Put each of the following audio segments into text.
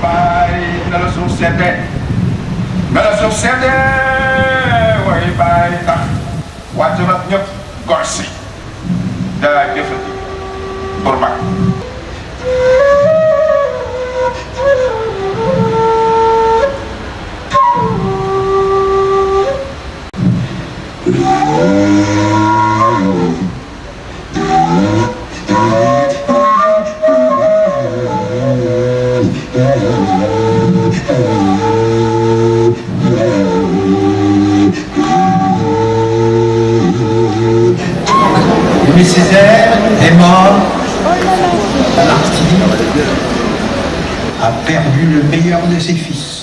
bay na la suuf sedde na la suuf sedde way bay tax wàcc nag ñëpp gorsi daa jëfati pour mag Aimé Césaire est mort. Martine a perdu le meilleur de ses fils.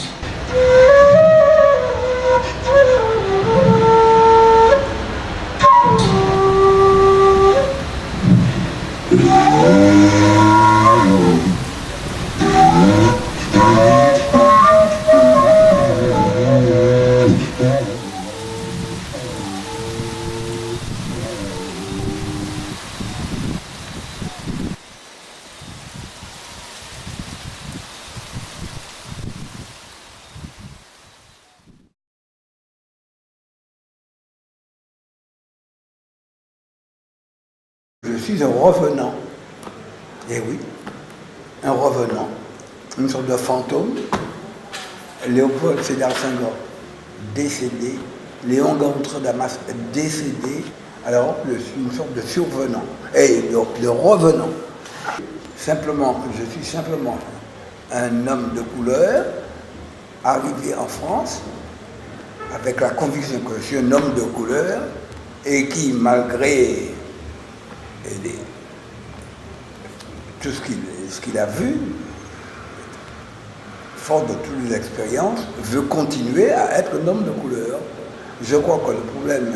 Je suis un revenant. Eh oui, un revenant. Une sorte de fantôme. Léopold Sédar Senghor, décédé. Léon Gontran Damas, décédé. Alors, je suis une sorte de survenant. Et de revenant. Simplement, je suis simplement un homme de couleur, arrivé en France, avec la conviction que je suis un homme de couleur, et qui, malgré tout ce qu'il a vu, fort de toutes les expériences, veut continuer à être un homme de couleur. Je crois que le problème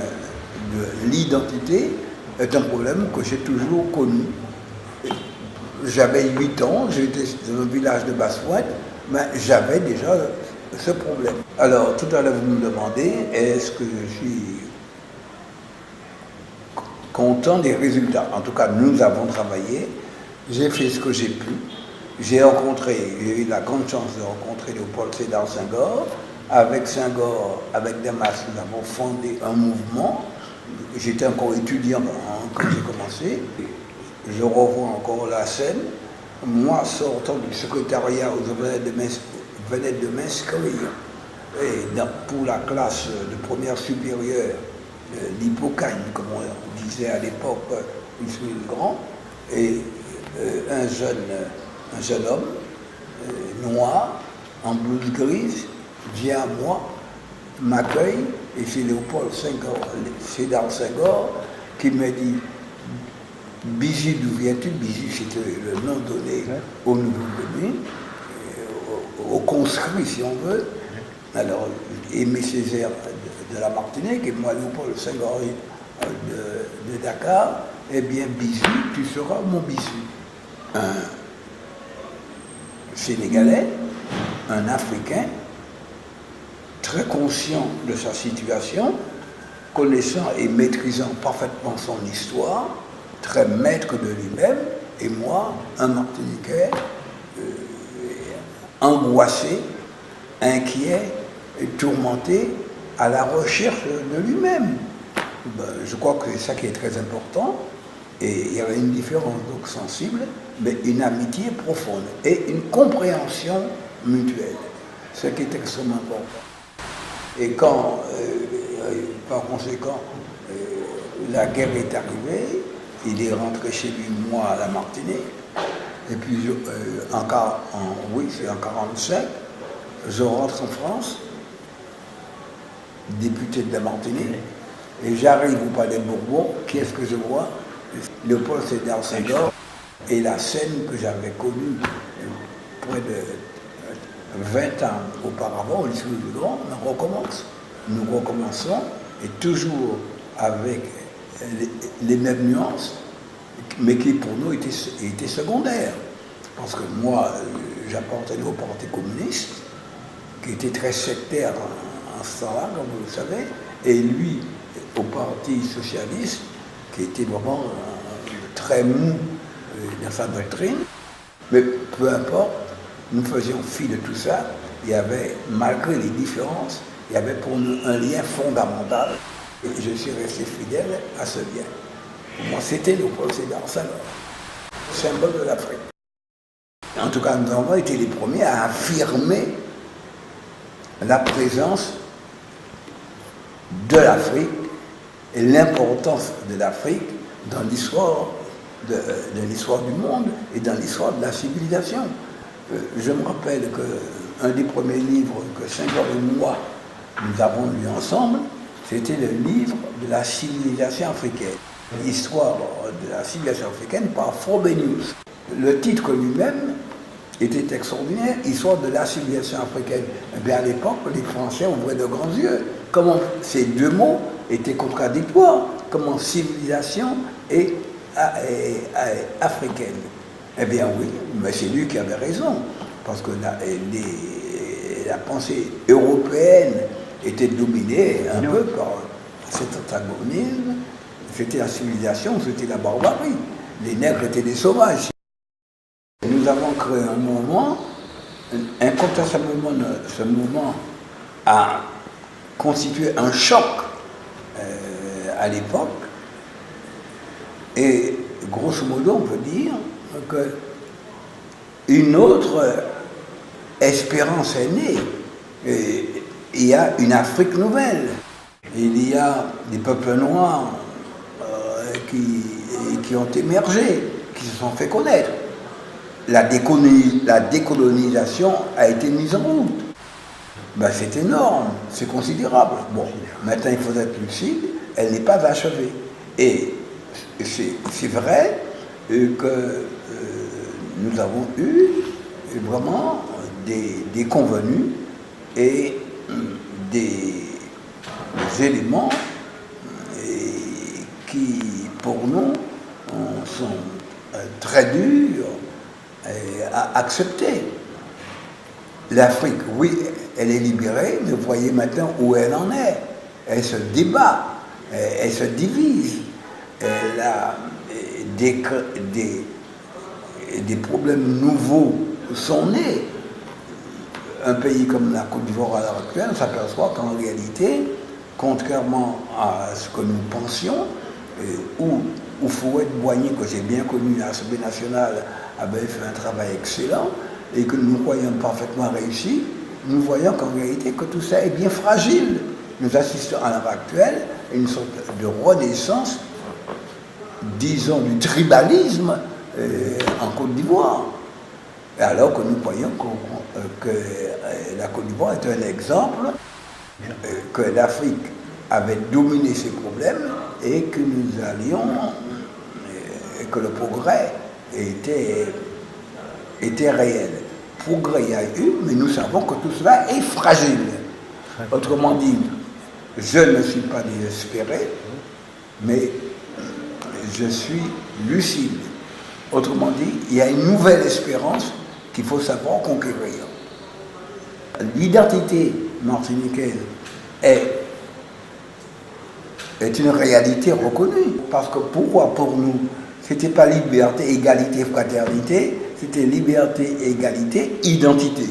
de l'identité est un problème que j'ai toujours connu. J'avais 8 ans, j'étais dans un village de Basse-Pointe, mais j'avais déjà ce problème. Alors, tout à l'heure, vous me demandez, est-ce que je suis content des résultats? En tout cas, nous avons travaillé, j'ai fait ce que j'ai pu. J'ai eu la grande chance de rencontrer Léopold Sédar Senghor. Avec Senghor, avec Damas, nous avons fondé un mouvement. J'étais encore étudiant quand j'ai commencé. Je revois encore la scène. Moi, sortant du secrétariat où je venais de m'inscrire pour la classe de première supérieure, l'Hippocagne, comme on disait à l'époque, ici le Grand, et un jeune homme noir, en blouse grise, vient à moi, m'accueille, et c'est Léopold Sédar Senghor qui me dit « Bigi, d'où viens-tu » Bigi, c'était le nom donné aux nouveaux venus, aux conscrits, si on veut. Alors, Aimé Césaire de la Martinique, et moi, Léopold Senghor de Dakar, eh bien, Bigi, tu seras mon Bigi. Un Sénégalais, un Africain, très conscient de sa situation, connaissant et maîtrisant parfaitement son histoire, très maître de lui-même, et moi, un Martiniquais, angoissé, inquiet, et tourmenté, à la recherche de lui-même. Je crois que c'est ça qui est très important. Et il y avait une différence donc sensible, mais une amitié profonde et une compréhension mutuelle, ce qui est extrêmement important. Et quand, par conséquent, la guerre est arrivée, il est rentré chez lui, moi, à la Martinique, et puis c'est en 1945, je rentre en France, député de la Martinique, et j'arrive au Palais Bourbon, qui est-ce que je vois? Léopold Sédar Senghor, et la scène que j'avais connue près de 20 ans auparavant, au lycée du Grand, on recommence. Nous recommençons, et toujours avec les mêmes nuances, mais qui pour nous étaient secondaires. Parce que moi, j'appartenais au Parti communiste, qui était très sectaire en ce temps-là, comme vous le savez, et lui, au Parti socialiste, qui était vraiment très mou dans sa doctrine. Mais peu importe, nous faisions fi de tout ça, il y avait, malgré les différences, il y avait pour nous un lien fondamental. Et je suis resté fidèle à ce lien. Pour moi, c'était Léopold Sédar Senghor, symbole de l'Afrique. En tout cas, nous avons été les premiers à affirmer la présence de l'Afrique et l'importance de l'Afrique dans l'histoire de l'histoire du monde et dans l'histoire de la civilisation. Je me rappelle qu'un des premiers livres que Senghor et moi nous avons lu ensemble, c'était le livre de la civilisation africaine, l'histoire de la civilisation africaine par Frobenius. Le titre lui-même était extraordinaire, histoire de la civilisation africaine. Eh bien, à l'époque, les Français ouvraient de grands yeux. Comment ces deux mots étaient contradictoires? Comment civilisation et africaine? Eh bien oui, mais c'est lui qui avait raison, parce que la pensée européenne était dominée un peu par cet antagonisme. C'était la civilisation, c'était la barbarie. Les nègres étaient des sauvages. Nous avons créé un mouvement, incontestablement ce mouvement a constitué un choc à l'époque, et grosso modo on peut dire qu'une autre espérance est née. Et il y a une Afrique nouvelle, il y a des peuples noirs qui ont émergé, qui se sont fait connaître. La décolonisation a été mise en route. Ben, c'est énorme, c'est considérable. Bon, maintenant il faut être lucide, elle n'est pas achevée. Et c'est vrai que nous avons eu vraiment des convenus et des éléments qui, pour nous, sont très durs à accepter. L'Afrique, oui, elle est libérée, mais vous voyez maintenant où elle en est. Elle se débat, elle se divise, elle a des problèmes nouveaux sont nés. Un pays comme la Côte d'Ivoire à l'heure actuelle, on s'aperçoit qu'en réalité, contrairement à ce que nous pensions, où Fouet-Boigny, que j'ai bien connu à l'Assemblée nationale, avait fait un travail excellent et que nous croyons parfaitement réussi, nous voyons qu'en réalité que tout ça est bien fragile. Nous assistons à l'heure actuelle à une sorte de renaissance, disons, du tribalisme en Côte d'Ivoire. Alors que nous croyons que la Côte d'Ivoire est un exemple, que l'Afrique avait dominé ses problèmes et que nous allions, et que le progrès était réel. Progrès il y a eu, mais nous savons que tout cela est fragile. Autrement dit, je ne suis pas désespéré, mais je suis lucide. Autrement dit, il y a une nouvelle espérance qu'il faut savoir conquérir. L'identité martiniquaise est une réalité reconnue. Parce que pourquoi pour nous, ce n'était pas liberté, égalité, fraternité, c'était liberté, égalité, identité.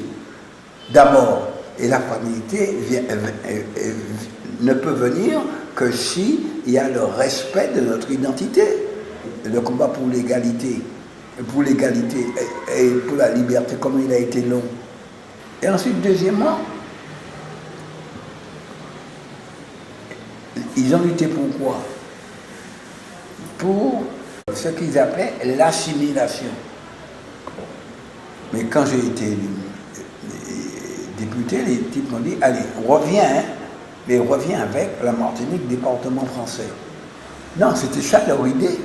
D'abord, et la fraternité ne peut venir que s'il y a le respect de notre identité. Le combat pour l'égalité et pour la liberté, comme il a été long. Et ensuite, deuxièmement, ils ont lutté pour quoi? Pour ce qu'ils appelaient l'assimilation. Mais quand j'ai été député, les types m'ont dit, allez, reviens, mais reviens avec la Martinique, département français. Non, c'était ça leur idée.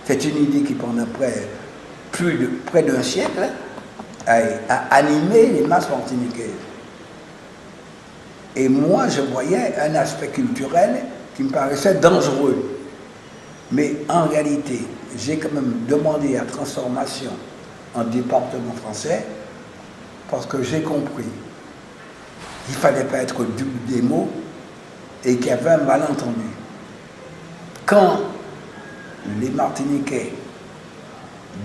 C'est une idée qui, pendant près d'un siècle, a animé les masses martiniquaises. Et moi, je voyais un aspect culturel qui me paraissait dangereux. Mais en réalité, j'ai quand même demandé la transformation en département français parce que j'ai compris qu'il ne fallait pas être dupe des mots et qu'il y avait un malentendu. Quand les Martiniquais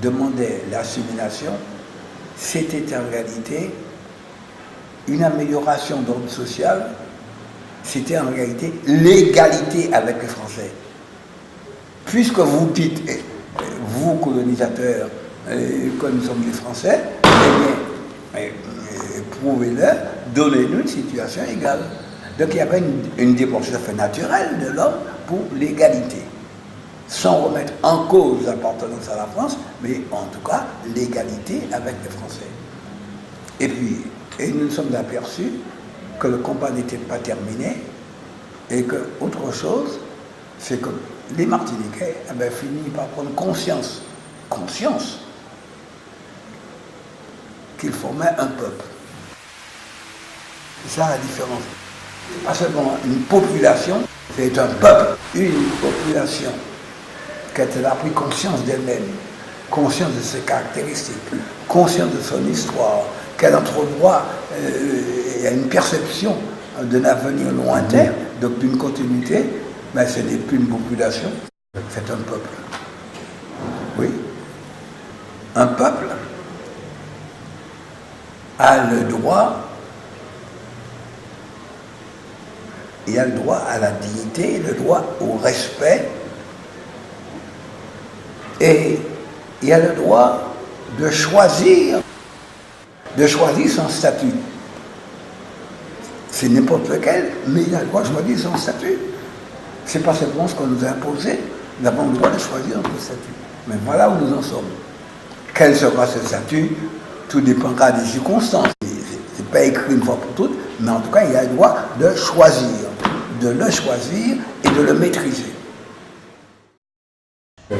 demandaient l'assimilation, c'était en réalité une amélioration d'ordre social, c'était en réalité l'égalité avec les Français. Puisque vous dites, vous colonisateurs, que nous sommes les Français, eh bien, prouvez-le, donnez-nous une situation égale. Donc il y avait une démarche tout à fait naturelle de l'homme pour l'égalité, sans remettre en cause l'appartenance à la France, mais en tout cas l'égalité avec les Français. Et puis, nous nous sommes aperçus que le combat n'était pas terminé et que autre chose, c'est que les Martiniquais avaient fini par prendre conscience qu'ils formaient un peuple. C'est ça la différence. C'est pas seulement une population, c'est un peuple, une population qui a pris conscience d'elle-même, conscience de ses caractéristiques, conscience de son histoire, qu'elle entrevoit une perception d'un avenir lointain, donc d'une continuité, mais ce n'est plus une population, c'est un peuple. Oui. Un peuple a le droit, il a le droit à la dignité, le droit au respect, et il a le droit de choisir son statut. C'est n'importe lequel, mais il a le droit de choisir son statut. Ce n'est pas simplement ce qu'on nous a imposé, nous avons le droit de choisir notre statut. Mais voilà où nous en sommes. Quel sera ce statut? Tout dépendra des circonstances. Ce n'est pas écrit une fois pour toutes, mais en tout cas, il a le droit de le choisir et de le maîtriser.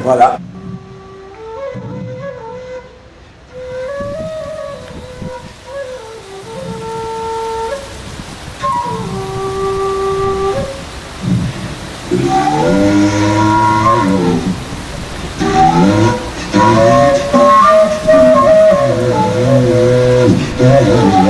Voilà. Yeah.